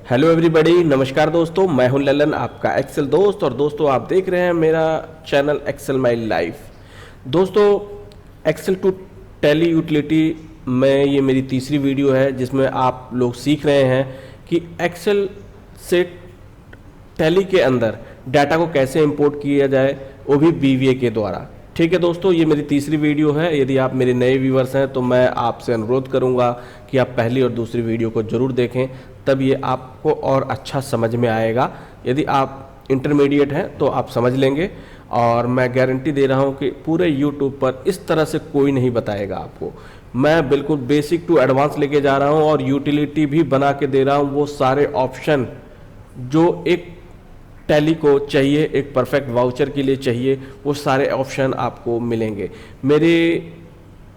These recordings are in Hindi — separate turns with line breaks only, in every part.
हेलो एवरीबॉडी, नमस्कार दोस्तों। मैं हूं ललन, आपका एक्सेल दोस्त। और दोस्तों, आप देख रहे हैं मेरा चैनल एक्सेल माई लाइफ। दोस्तों, एक्सेल टू टैली यूटिलिटी में ये मेरी तीसरी वीडियो है जिसमें आप लोग सीख रहे हैं कि एक्सेल से टैली के अंदर डाटा को कैसे इंपोर्ट किया जाए, वो भी बीवीए के द्वारा। ठीक है दोस्तों, ये मेरी तीसरी वीडियो है। यदि आप मेरे नए व्यूवर्स हैं तो मैं आपसे अनुरोध करूंगा कि आप पहली और दूसरी वीडियो को ज़रूर देखें, तब ये आपको और अच्छा समझ में आएगा। यदि आप इंटरमीडिएट हैं तो आप समझ लेंगे, और मैं गारंटी दे रहा हूँ कि पूरे यूट्यूब पर इस तरह से कोई नहीं बताएगा आपको। मैं बिल्कुल बेसिक टू एडवांस लेके जा रहा हूँ और यूटिलिटी भी बना के दे रहा हूँ। वो सारे ऑप्शन जो एक टैली को चाहिए, एक परफेक्ट वाउचर के लिए चाहिए, वो सारे ऑप्शन आपको मिलेंगे। मेरे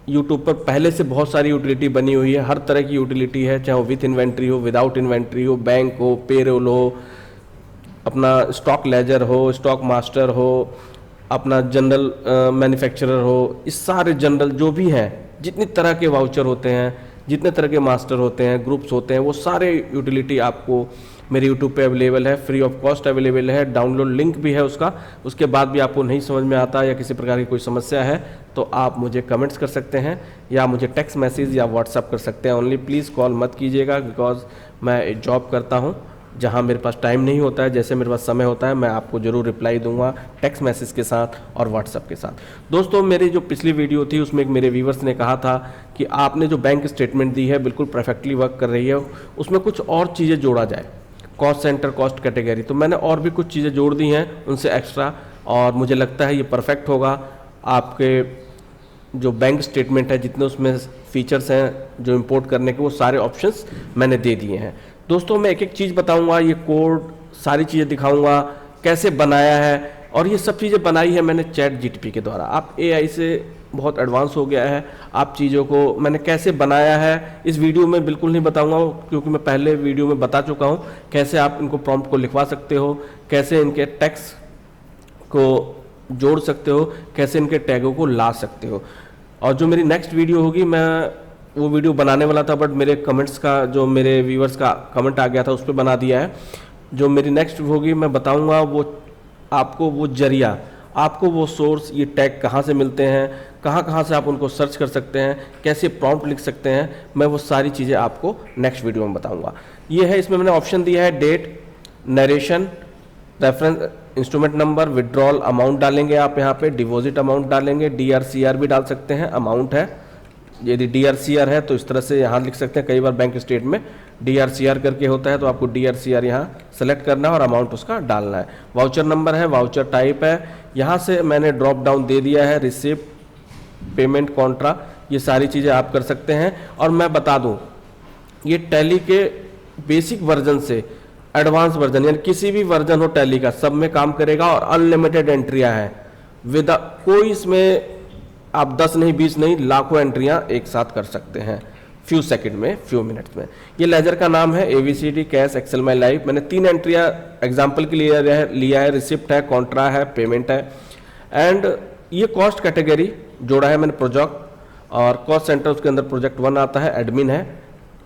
यूट्यूब पर पहले से बहुत सारी यूटिलिटी बनी हुई है, हर तरह की यूटिलिटी है, चाहे वो विथ इन्वेंट्री हो, विदाउट इन्वेंट्री हो, बैंक हो, पेरोल हो, अपना स्टॉक लेजर हो, स्टॉक मास्टर हो, अपना जनरल मैन्युफैक्चरर हो। इस सारे जनरल जो भी हैं, जितनी तरह के वाउचर होते हैं, जितने तरह के मास्टर होते हैं, ग्रुप्स होते हैं, वो सारे यूटिलिटी आपको मेरे यूट्यूब पे अवेलेबल है, फ्री ऑफ कॉस्ट अवेलेबल है। डाउनलोड लिंक भी है उसका। उसके बाद भी आपको नहीं समझ में आता या किसी प्रकार की कोई समस्या है तो आप मुझे कमेंट्स कर सकते हैं या मुझे टेक्स्ट मैसेज या व्हाट्सअप कर सकते हैं। ओनली प्लीज़ कॉल मत कीजिएगा, बिकॉज मैं जॉब करता हूँ जहाँ मेरे पास टाइम नहीं होता है। जैसे मेरे पास समय होता है मैं आपको ज़रूर रिप्लाई दूंगा टेक्स्ट मैसेज के साथ और व्हाट्सअप के साथ। दोस्तों, मेरी जो पिछली वीडियो थी उसमें एक मेरे व्यूवर्स ने कहा था कि आपने जो बैंक स्टेटमेंट दी है बिल्कुल परफेक्टली वर्क कर रही है, उसमें कुछ और चीज़ें जोड़ा जाए, कॉस्ट सेंटर, कॉस्ट कैटेगरी। तो मैंने और भी कुछ चीज़ें जोड़ दी हैं उनसे एक्स्ट्रा, और मुझे लगता है ये परफेक्ट होगा। आपके जो बैंक स्टेटमेंट है, जितने उसमें फीचर्स हैं जो इंपोर्ट करने के, वो सारे ऑप्शंस मैंने दे दिए हैं। दोस्तों, मैं एक एक चीज़ बताऊंगा, ये कोड सारी चीज़ें दिखाऊंगा कैसे बनाया है। और ये सब चीज़ें बनाई है मैंने चैट जीटीपी के द्वारा। आप एआई से बहुत एडवांस हो गया है, आप चीज़ों को मैंने कैसे बनाया है इस वीडियो में बिल्कुल नहीं बताऊंगा, क्योंकि मैं पहले वीडियो में बता चुका हूं कैसे आप इनको प्रॉम्प्ट को लिखवा सकते हो, कैसे इनके टेक्स्ट को जोड़ सकते हो, कैसे इनके टैगों को ला सकते हो। और जो मेरी नेक्स्ट वीडियो होगी, मैं वो वीडियो बनाने वाला था, बट मेरे कमेंट्स का, जो मेरे व्यूवर्स का कमेंट आ गया था, उस पर बना दिया है। जो मेरी नेक्स्ट होगी मैं बताऊँगा वो आपको, वो जरिया, आपको वो सोर्स, ये टैग कहाँ से मिलते हैं, कहाँ से आप उनको सर्च कर सकते हैं, कैसे प्रॉम्प्ट लिख सकते हैं, मैं वो सारी चीज़ें आपको नेक्स्ट वीडियो में बताऊंगा। ये है, इसमें मैंने ऑप्शन दिया है date, narration, reference, instrument number, withdrawal amount डालेंगे आप यहाँ पे, डिपॉजिट अमाउंट डालेंगे, DRCR भी डाल सकते हैं, अमाउंट है। यदि DRCR है तो इस तरह से यहाँ लिख सकते हैं। कई बार बैंक स्टेट में DRCR करके होता है, तो आपको DRCR यहाँ सेलेक्ट करना है और अमाउंट उसका डालना है। वाउचर नंबर है, वाउचर टाइप है, यहाँ से मैंने ड्रॉप डाउन दे दिया है, रिसिप्ट, पेमेंट, कॉन्ट्रा, ये सारी चीज़ें आप कर सकते हैं। और मैं बता दूं, ये टैली के बेसिक वर्जन से एडवांस वर्जन, यानी किसी भी वर्जन हो टैली का, सब में काम करेगा। और अनलिमिटेड एंट्रियां हैं, विदा कोई इसमें आप 10 नहीं, 20 नहीं, लाखों एंट्रियां एक साथ कर सकते हैं फ्यू सेकंड में, फ्यू मिनट्स में। ये लेजर का नाम है ABCD cash excel my life. मैंने 3 एंट्रियां एग्जाम्पल के लिए लिया है, रिसिप्ट है, कॉन्ट्रा है, पेमेंट है। एंड ये कॉस्ट कैटेगरी जोड़ा है मैंने, प्रोजेक्ट, और कॉस्ट सेंटर उसके अंदर प्रोजेक्ट 1 आता है, एडमिन है।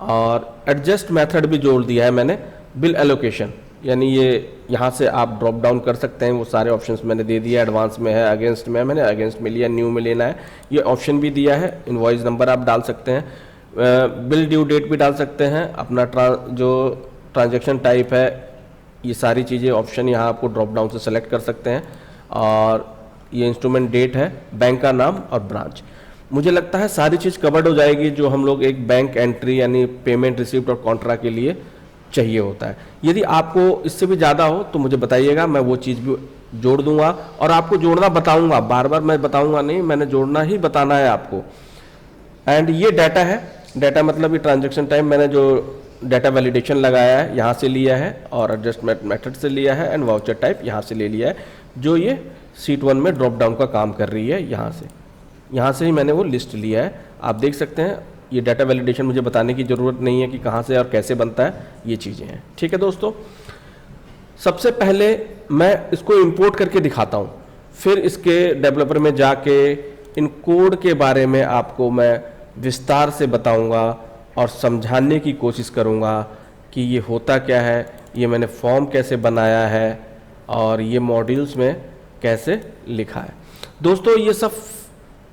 और एडजस्ट मेथड भी जोड़ दिया है मैंने, बिल एलोकेशन, यानी ये यहाँ से आप ड्रॉप डाउन कर सकते हैं। वो सारे ऑप्शंस मैंने दे दिया। एडवांस में है, अगेंस्ट में है, मैंने अगेंस्ट में लिया, न्यू में लेना है, ये ऑप्शन भी दिया है। इनवॉइस नंबर आप डाल सकते हैं, बिल ड्यू डेट भी डाल सकते हैं, अपना जो ट्रांजैक्शन टाइप है, ये सारी चीज़ें ऑप्शन यहाँ आपको ड्रॉप डाउन से सेलेक्ट कर सकते हैं। और ये इंस्ट्रूमेंट डेट है, बैंक का नाम और ब्रांच। मुझे लगता है सारी चीज़ कवर्ड हो जाएगी जो हम लोग एक बैंक एंट्री यानी पेमेंट, रिसिप्ट और कॉन्ट्रा के लिए चाहिए होता है। यदि आपको इससे भी ज़्यादा हो तो मुझे बताइएगा, मैं वो चीज़ भी जोड़ दूंगा और आपको जोड़ना बताऊंगा। बार बार मैं बताऊंगा नहीं, मैंने जोड़ना ही बताना है आपको। एंड ये डाटा है, डाटा मतलब ये ट्रांजेक्शन टाइम, मैंने जो डाटा वैलिडेशन लगाया है यहाँ से लिया है, और एडजस्टमेंट मेथड से लिया है, एंड वाउचर टाइप यहाँ से ले लिया है, जो ये शीट 1 में ड्रॉप डाउन का काम कर रही है। यहाँ से ही मैंने वो लिस्ट लिया है, आप देख सकते हैं। ये डाटा वैलिडेशन मुझे बताने की ज़रूरत नहीं है कि कहाँ से और कैसे बनता है, ये चीज़ें हैं। ठीक है दोस्तों, सबसे पहले मैं इसको इंपोर्ट करके दिखाता हूँ, फिर इसके डेवलपर में जाके इन कोड के बारे में आपको मैं विस्तार से बताऊँगा और समझाने की कोशिश करूँगा कि ये होता क्या है, ये मैंने फॉर्म कैसे बनाया है और ये मॉड्यूल्स में कैसे लिखा है। दोस्तों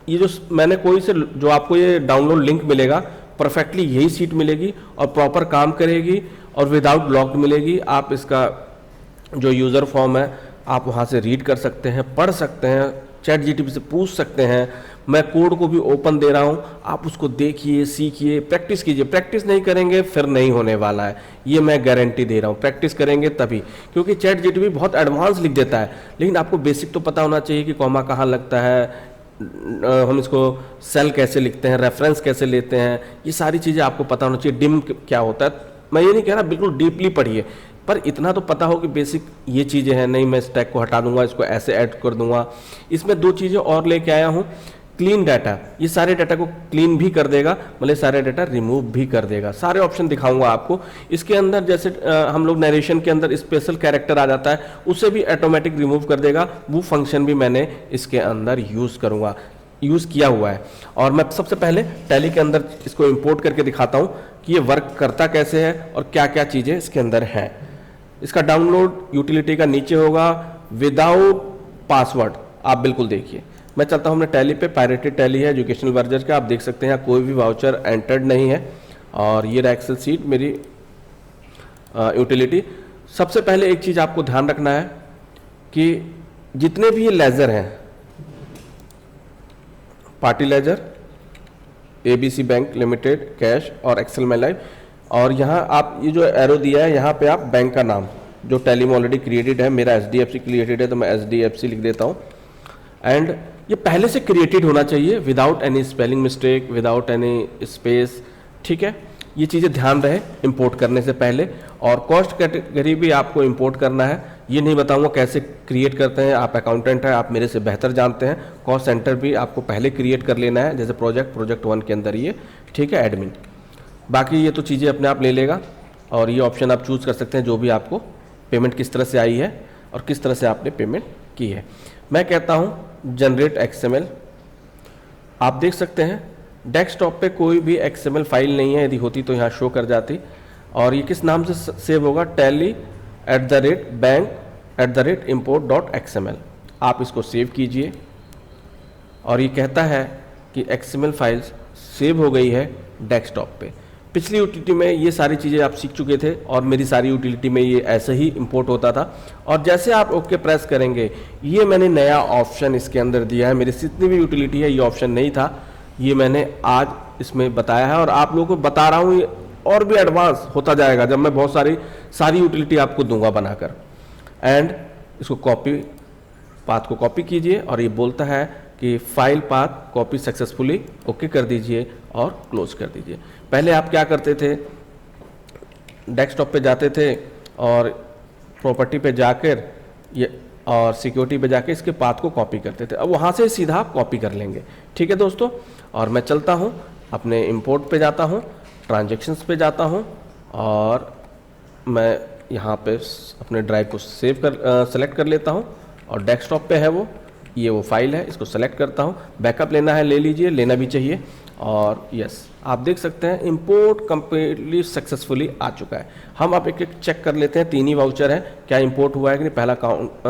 ये जो मैंने कोई से जो आपको ये डाउनलोड लिंक मिलेगा, परफेक्टली यही सीट मिलेगी और प्रॉपर काम करेगी और विदाउट लॉक्ड मिलेगी। आप इसका जो यूज़र फॉर्म है आप वहाँ से रीड कर सकते हैं, पढ़ सकते हैं, चैट जीटीपी से पूछ सकते हैं। मैं कोड को भी ओपन दे रहा हूँ, आप उसको देखिए, सीखिए, प्रैक्टिस कीजिए। प्रैक्टिस नहीं करेंगे फिर नहीं होने वाला है, ये मैं गारंटी दे रहा हूँ। प्रैक्टिस करेंगे तभी, क्योंकि चैट जीटीपी बहुत एडवांस लिख देता है, लेकिन आपको बेसिक तो पता होना चाहिए कि कॉमा कहाँ लगता है, हम इसको सेल कैसे लिखते हैं, रेफरेंस कैसे लेते हैं, ये सारी चीज़ें आपको पता होना चाहिए। डिम क्या होता है, मैं ये नहीं कह रहा बिल्कुल डीपली पढ़िए, पर इतना तो पता हो कि बेसिक ये चीज़ें हैं। नहीं मैं इस टैग को हटा दूंगा, इसको ऐसे ऐड कर दूंगा। इसमें 2 चीज़ें और लेके आया हूँ। क्लीन डाटा, ये सारे डाटा को क्लीन भी कर देगा, मतलब सारे डाटा रिमूव भी कर देगा। सारे ऑप्शन दिखाऊंगा आपको इसके अंदर। जैसे हम लोग नरेशन के अंदर स्पेशल कैरेक्टर आ जाता है, उसे भी ऑटोमेटिक रिमूव कर देगा। वो फंक्शन भी मैंने इसके अंदर यूज़ किया हुआ है। और मैं सबसे पहले टैली के अंदर इसको इंपोर्ट करके दिखाता हूँ कि ये वर्क करता कैसे है और क्या क्या चीज़ें इसके अंदर हैं। इसका डाउनलोड यूटिलिटी का नीचे होगा, विदाउट पासवर्ड। आप बिल्कुल देखिए, मैं चलता हूँ अपने टैली पे। पायरेटेड टैली है एजुकेशनल वर्जन का, आप देख सकते हैं कोई भी वाउचर एंटर्ड नहीं है। और ये एक्सेल सीट मेरी यूटिलिटी। सबसे पहले एक चीज़ आपको ध्यान रखना है कि जितने भी ये लेजर हैं, party laser, ABC bank limited, cash और एक्सेल माई लाइफ, और यहाँ आप ये जो एरो दिया है यहाँ पे आप बैंक का नाम जो टैली में ऑलरेडी क्रिएटेड है, मेरा एचडीएफसी क्रिएटेड है तो मैं एचडीएफसी लिख देता हूँ। एंड ये पहले से क्रिएटेड होना चाहिए, without any spelling mistake, without any space, ठीक है। ये चीज़ें ध्यान रहे इंपोर्ट करने से पहले। और कॉस्ट कैटेगरी भी आपको इंपोर्ट करना है, ये नहीं बताऊंगा कैसे क्रिएट करते हैं, आप अकाउंटेंट हैं, आप मेरे से बेहतर जानते हैं। कॉस्ट सेंटर भी आपको पहले क्रिएट कर लेना है, जैसे प्रोजेक्ट 1 के अंदर ये, ठीक है, एडमिन। बाकी ये तो चीज़ें अपने आप ले लेगा। और ये ऑप्शन आप चूज़ कर सकते हैं जो भी आपको पेमेंट किस तरह से आई है और किस तरह से आपने पेमेंट की है। मैं कहता हूँ जनरेट एक्सएमएल। आप देख सकते हैं डेस्कटॉप पे कोई भी एक्सएमएल फाइल नहीं है, यदि होती तो यहाँ शो कर जाती। और ये किस नाम से सेव होगा, tally@bank@import.xml। आप इसको सेव कीजिए और ये कहता है कि एक्सएमएल फाइल्स सेव हो गई है डेस्कटॉप पे। पिछली यूटिलिटी में ये सारी चीज़ें आप सीख चुके थे और मेरी सारी यूटिलिटी में ये ऐसे ही इंपोर्ट होता था। और जैसे आप ओके प्रेस करेंगे, ये मैंने नया ऑप्शन इसके अंदर दिया है। मेरी जितनी भी यूटिलिटी है ये ऑप्शन नहीं था, ये मैंने आज इसमें बताया है और आप लोगों को बता रहा हूँ। ये और भी एडवांस होता जाएगा जब मैं बहुत सारी यूटिलिटी आपको दूंगा बनाकर। एंड इसको पाथ को कॉपी कीजिए और ये बोलता है कि file path copy successfully, okay कर दीजिए और क्लोज कर दीजिए। पहले आप क्या करते थे, डेस्कटॉप पे जाते थे और प्रॉपर्टी पे जाकर ये और सिक्योरिटी पे जाके इसके पाथ को कॉपी करते थे। अब वहाँ से सीधा आप कॉपी कर लेंगे, ठीक है दोस्तों। और मैं चलता हूँ अपने इंपोर्ट पे जाता हूँ, ट्रांजैक्शंस पे जाता हूँ और मैं यहाँ पे अपने ड्राइव को सेलेक्ट कर लेता हूँ और डेस्कटॉप पे है वो फाइल है, इसको सेलेक्ट करता हूँ। बैकअप लेना है ले लीजिए, लेना भी चाहिए। और यस, आप देख सकते हैं इंपोर्ट कंप्लीटली सक्सेसफुली आ चुका है। हम अब एक चेक कर लेते हैं, 3 ही वाउचर है, क्या इंपोर्ट हुआ है कि नहीं। पहला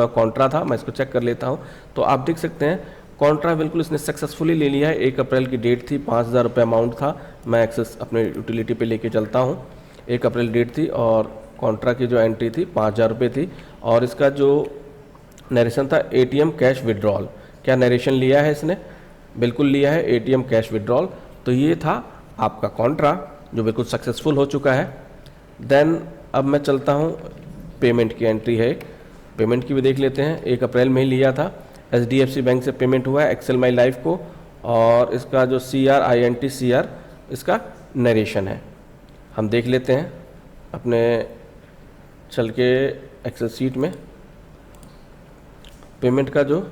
कॉन्ट्रा था, मैं इसको चेक कर लेता हूँ। तो आप देख सकते हैं कॉन्ट्रा बिल्कुल इसने सक्सेसफुली ले लिया है। 1 अप्रैल की डेट थी, 5000 रुपये अमाउंट था। मैं एक्सेस अपने यूटिलिटी पे लेके चलता हूँ। 1 अप्रैल डेट थी और कॉन्ट्रा की जो एंट्री थी 5000 रुपये थी। और इसका जो नरेशन था एटीएम कैश विड्रॉल, क्या नरेशन लिया है इसने, बिल्कुल लिया है एटीएम कैश विड्रॉल। तो ये था आपका कॉन्ट्रा जो बिल्कुल सक्सेसफुल हो चुका है। देन अब मैं चलता हूँ, पेमेंट की एंट्री है, पेमेंट की भी देख लेते हैं। 1 अप्रैल में ही लिया था, एचडीएफसी बैंक से पेमेंट हुआ है एक्सेल माई लाइफ को। और इसका जो CR इसका नरेशन है, हम देख लेते हैं अपने चल के एक्सेल सीट में। पेमेंट का जो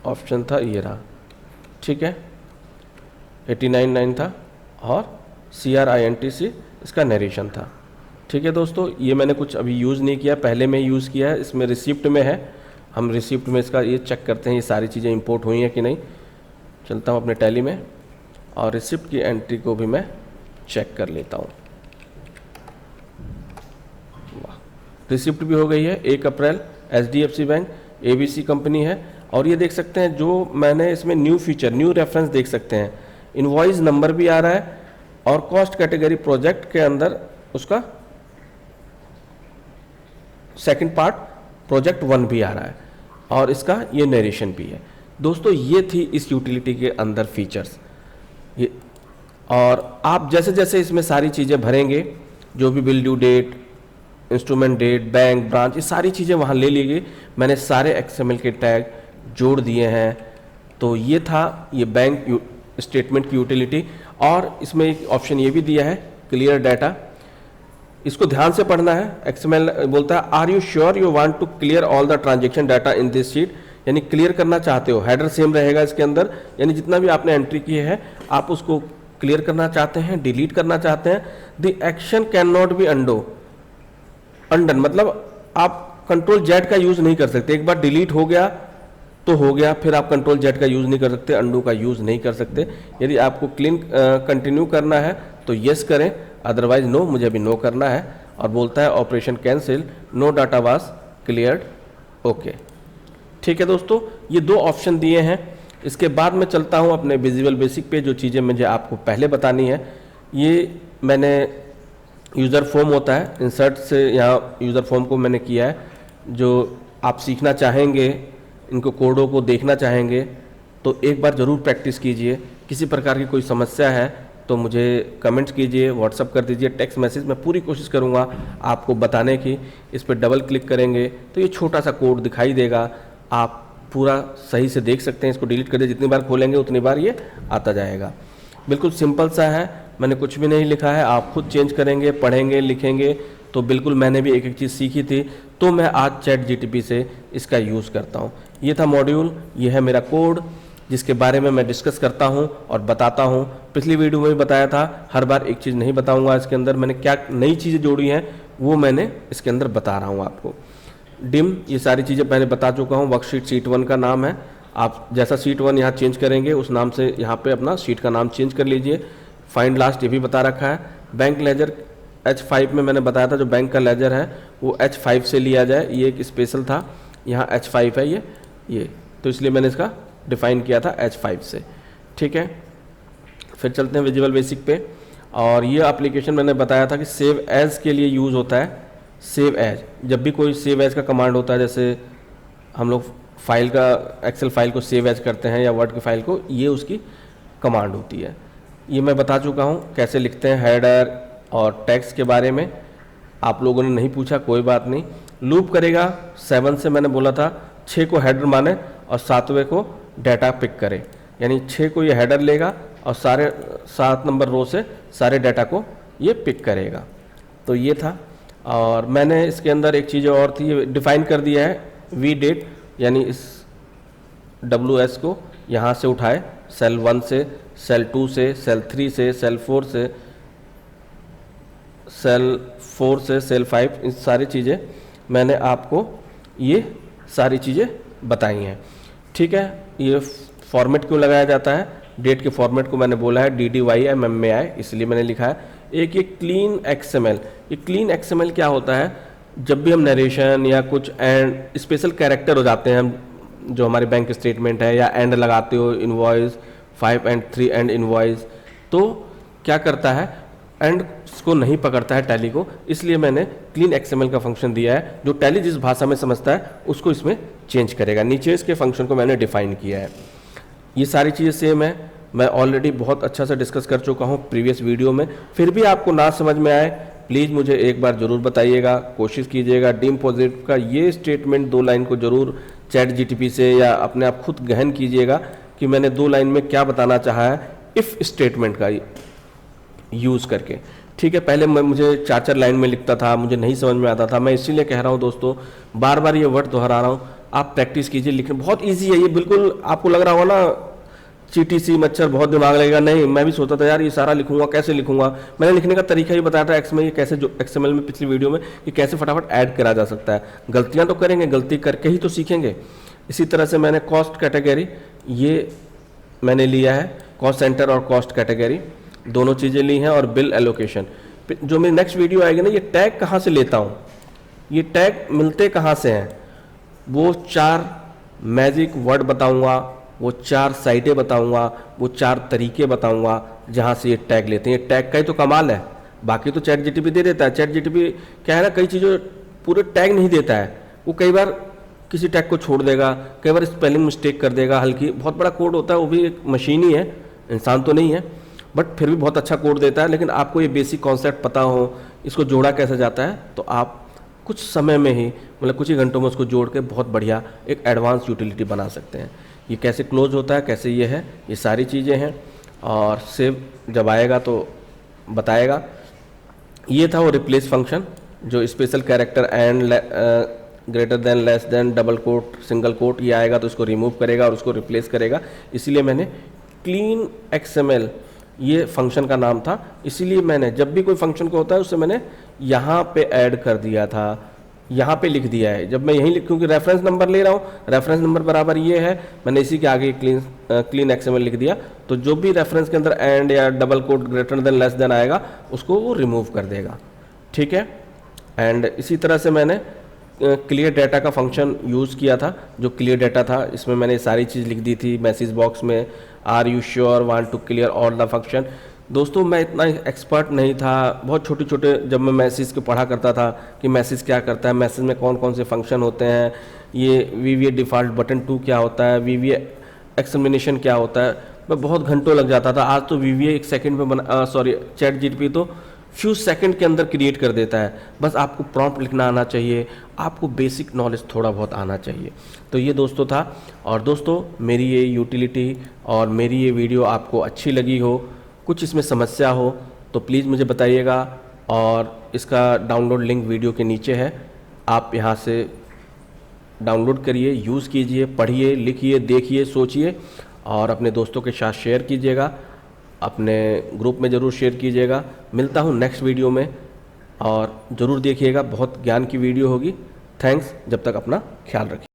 ऑप्शन था ये रहा, ठीक है, 89.9 था और CRINTC इसका नरेशन था, ठीक है दोस्तों। ये मैंने कुछ अभी यूज़ नहीं किया, पहले में यूज़ किया है। इसमें रिसिप्ट में है, हम रिसिप्ट में इसका ये चेक करते हैं ये सारी चीज़ें इंपोर्ट हुई हैं कि नहीं। चलता हूँ अपने टैली में और रिसिप्ट की एंट्री को भी मैं चेक कर लेता हूँ। रिसिप्ट भी हो गई है 1 अप्रैल, HDFC बैंक, ABC कंपनी है। और ये देख सकते हैं जो मैंने इसमें न्यू फीचर, न्यू रेफरेंस देख सकते हैं, इनवॉइस नंबर भी आ रहा है और कॉस्ट कैटेगरी प्रोजेक्ट के अंदर उसका सेकंड पार्ट प्रोजेक्ट 1 भी आ रहा है और इसका ये नरेशन भी है। दोस्तों ये थी इस यूटिलिटी के अंदर फीचर्स। ये और आप जैसे जैसे इसमें सारी चीज़ें भरेंगे, जो भी bill due date, instrument date, bank, branch, ये सारी चीज़ें वहाँ ले लीजिए। मैंने सारे XML के टैग जोड़ दिए हैं। तो ये था ये बैंक स्टेटमेंट की यूटिलिटी। और इसमें एक ऑप्शन ये भी दिया है क्लियर डाटा, इसको ध्यान से पढ़ना है। XML बोलता है are you sure you want to clear all the transaction data in this sheet, यानी क्लियर करना चाहते हो। हेडर सेम रहेगा इसके अंदर, यानी जितना भी आपने एंट्री की है आप उसको क्लियर करना चाहते हैं, डिलीट करना चाहते हैं। The action can not be undone, मतलब आप Ctrl+Z का यूज़ नहीं कर सकते। एक बार डिलीट हो गया तो हो गया, फिर आप Ctrl+Z का यूज़ नहीं कर सकते, अंडू का यूज़ नहीं कर सकते। यदि आपको क्लीन कंटिन्यू करना है तो यस करें, अदरवाइज नो, मुझे अभी नो करना है। और बोलता है operation cancel, no data was cleared, okay. ठीक है दोस्तों, ये 2 ऑप्शन दिए हैं। इसके बाद मैं चलता हूँ अपने विजुअल बेसिक पे, जो चीज़ें मुझे आपको पहले बतानी है। ये मैंने यूज़र फॉर्म होता है, इंसर्ट से यहाँ यूज़र फॉर्म को मैंने किया है। जो आप सीखना चाहेंगे, इनको कोडों को देखना चाहेंगे तो एक बार ज़रूर प्रैक्टिस कीजिए। किसी प्रकार की कोई समस्या है तो मुझे कमेंट्स कीजिए, व्हाट्सअप कर दीजिए, टेक्स्ट मैसेज, मैं पूरी कोशिश करूँगा आपको बताने की। इस पर डबल क्लिक करेंगे तो ये छोटा सा कोड दिखाई देगा, आप पूरा सही से देख सकते हैं। इसको डिलीट कर दे, जितनी बार खोलेंगे उतनी बार ये आता जाएगा। बिल्कुल सिंपल सा है, मैंने कुछ भी नहीं लिखा है, आप खुद चेंज करेंगे, पढ़ेंगे, लिखेंगे तो बिल्कुल मैंने भी एक एक चीज़ सीखी थी, तो मैं आज ChatGPT से इसका यूज़ करता हूँ। ये था मॉड्यूल, ये है मेरा कोड जिसके बारे में मैं डिस्कस करता हूँ और बताता हूँ। पिछली वीडियो में भी बताया था, हर बार एक चीज़ नहीं बताऊँगा। इसके अंदर मैंने क्या नई चीज़ें जोड़ी हैं वो मैंने इसके अंदर बता रहा हूँ आपको। डिम, ये सारी चीज़ें मैंने बता चुका हूँ। वर्कशीट शीट 1 का नाम है, आप जैसा शीट 1 यहाँ चेंज करेंगे उस नाम से यहाँ पे अपना शीट का नाम चेंज कर लीजिए। फाइंड लास्ट ये भी बता रखा है। बैंक लेजर H5 में मैंने बताया था, जो बैंक का लेजर है वो H5 से लिया जाए, ये एक स्पेशल था। यहाँ H5 है ये तो इसलिए मैंने इसका डिफ़ाइन किया था H5 से। ठीक है, फिर चलते हैं विजुअल बेसिक पे। और ये एप्लीकेशन मैंने बताया था कि सेव एज के लिए यूज़ होता है। सेव एज, जब भी कोई सेव एज का कमांड होता है, जैसे हम लोग फाइल का, एक्सेल फाइल को सेव एज करते हैं या वर्ड की फाइल को, ये उसकी कमांड होती है। ये मैं बता चुका हूँ कैसे लिखते हैं। हेडर और टेक्स्ट के बारे में आप लोगों ने नहीं पूछा, कोई बात नहीं। लूप करेगा 7 से, मैंने बोला था 6 को हेडर माने और 7वें को डाटा पिक करे, यानी 6 को ये हेडर लेगा और सारे 7 नंबर रो से सारे डाटा को ये पिक करेगा। तो ये था। और मैंने इसके अंदर एक चीज़ और थी, ये डिफ़ाइन कर दिया है वी डेट, यानी इस WS को यहाँ से उठाए, सेल 1 से, सेल 2 से, सेल 3 से, सेल 4 से, सेल 4 से, सेल 5, इन सारी चीज़ें मैंने आपको ये सारी चीज़ें बताई हैं। ठीक है, ये फॉर्मेट क्यों लगाया जाता है, डेट के फॉर्मेट को मैंने बोला है DDYMMAI, इसलिए मैंने लिखा है। एक ये क्लीन XML, ये क्लीन XML क्या होता है, जब भी हम नरेशन या कुछ एंड स्पेशल कैरेक्टर हो जाते हैं, हम जो हमारे बैंक स्टेटमेंट है या एंड लगाते हो, इनवॉइस 5 एंड 3 एंड इनवॉइस, तो क्या करता है, एंड को नहीं पकड़ता है टैली को। इसलिए मैंने क्लीन XML का फंक्शन दिया है, जो टैली जिस भाषा में समझता है उसको इसमें चेंज करेगा। नीचे इसके फंक्शन को मैंने डिफाइन किया है। ये सारी चीज़ें सेम है, मैं ऑलरेडी बहुत अच्छा से डिस्कस कर चुका हूँ प्रीवियस वीडियो में। फिर भी आपको ना समझ में आए, प्लीज़ मुझे एक बार ज़रूर बताइएगा, कोशिश कीजिएगा। डीम पॉजिटिव का ये स्टेटमेंट 2 लाइन को ज़रूर ChatGPT से या अपने आप खुद गहन कीजिएगा कि मैंने 2 लाइन में क्या बताना चाहा है इफ़ स्टेटमेंट का यूज़ करके। ठीक है, पहले मुझे 4-4 लाइन में लिखता था, मुझे नहीं समझ में आता था। मैं इसीलिए कह रहा हूँ दोस्तों, बार बार ये वर्ड दोहरा रहा हूँ, आप प्रैक्टिस कीजिए। लिखना बहुत ईजी है ये, बिल्कुल आपको लग रहा होगा ना चीटी सी मच्छर, बहुत दिमाग लगेगा। नहीं, मैं भी सोचता था यार ये सारा लिखूंगा, कैसे लिखूंगा। मैंने लिखने का तरीका ही बताया था एक्स में, ये कैसे, जो XML में पिछली वीडियो में, ये कैसे फटाफट ऐड करा जा सकता है। गलतियां तो करेंगे, गलती करके ही तो सीखेंगे। इसी तरह से मैंने कॉस्ट कैटेगरी, ये मैंने लिया है, कॉस्ट सेंटर और कॉस्ट कैटेगरी दोनों चीज़ें ली हैं। और बिल एलोकेशन, जो मेरी नेक्स्ट वीडियो आएगी ना, ये टैग कहाँ से लेता हूँ, ये टैग मिलते कहाँ से हैं, वो 4 मैजिक वर्ड बताऊंगा, वो 4 साइटें बताऊंगा, वो 4 तरीके बताऊंगा जहाँ से ये टैग लेते हैं। ये टैग का ही तो कमाल है। बाकी तो चैट जीटीपी दे देता है। चैट जीटीपी क्या है ना, कई चीज़ों पूरे टैग नहीं देता है। वो कई बार किसी टैग को छोड़ देगा, कई बार स्पेलिंग मिस्टेक कर देगा, हल्की बहुत बड़ा कोड होता है, वो भी एक मशीन ही है, इंसान तो नहीं है, बट फिर भी बहुत अच्छा कोड देता है। लेकिन आपको ये बेसिक कॉन्सेप्ट पता हो, इसको जोड़ा कैसे जाता है, तो आप कुछ समय में ही, मतलब कुछ ही घंटों में उसको जोड़ के बहुत बढ़िया एक एडवांस यूटिलिटी बना सकते हैं। ये कैसे क्लोज होता है, कैसे ये है, ये सारी चीज़ें हैं। और सेव जब आएगा तो बताएगा। ये था वो रिप्लेस फंक्शन, जो special character and greater than, less than, double quote, single quote, ये आएगा तो इसको रिमूव करेगा और उसको रिप्लेस करेगा। इसीलिए मैंने क्लीन XML ये फंक्शन का नाम था। इसीलिए मैंने जब भी कोई फंक्शन को होता है उससे मैंने यहाँ पे ऐड कर दिया था, यहाँ पे लिख दिया है। जब मैं यहीं लिख, क्योंकि रेफरेंस नंबर ले रहा हूँ, रेफरेंस नंबर बराबर ये है, मैंने इसी के आगे क्लीन XML लिख दिया। तो जो भी रेफरेंस के अंदर एंड या double quote, greater than, less than आएगा उसको वो रिमूव कर देगा। ठीक है। एंड इसी तरह से मैंने क्लियर डाटा का फंक्शन यूज़ किया था। जो क्लियर डाटा था, इसमें मैंने सारी चीज़ लिख दी थी मैसेज बॉक्स में। Are you sure want to clear all the function. दोस्तों मैं इतना एक्सपर्ट नहीं था, बहुत छोटे छोटे जब मैं मैसेज को पढ़ा करता था कि मैसेज क्या करता है, मैसेज में कौन कौन से फंक्शन होते हैं, ये VVA डिफ़ॉल्ट बटन 2 क्या होता है, VVA एक्सप्लेनेशन क्या होता है, मैं बहुत घंटों लग जाता था। आज तो VVA 1 सेकंड में चैट जीटीपी तो फ्यू सेकंड के अंदर क्रिएट कर देता है। बस आपको प्रॉम्प्ट लिखना आना चाहिए, आपको बेसिक नॉलेज थोड़ा बहुत आना चाहिए। तो ये दोस्तों था। और दोस्तों मेरी ये यूटिलिटी और मेरी ये वीडियो आपको अच्छी लगी हो, कुछ इसमें समस्या हो तो प्लीज़ मुझे बताइएगा। और इसका डाउनलोड लिंक वीडियो के नीचे है, आप यहाँ से डाउनलोड करिए, यूज़ कीजिए, पढ़िए, लिखिए, देखिए, सोचिए और अपने दोस्तों के साथ शेयर कीजिएगा, अपने ग्रुप में ज़रूर शेयर कीजिएगा। मिलता हूँ नेक्स्ट वीडियो में और ज़रूर देखिएगा, बहुत ज्ञान की वीडियो होगी। थैंक्स, जब तक अपना ख्याल रखिए।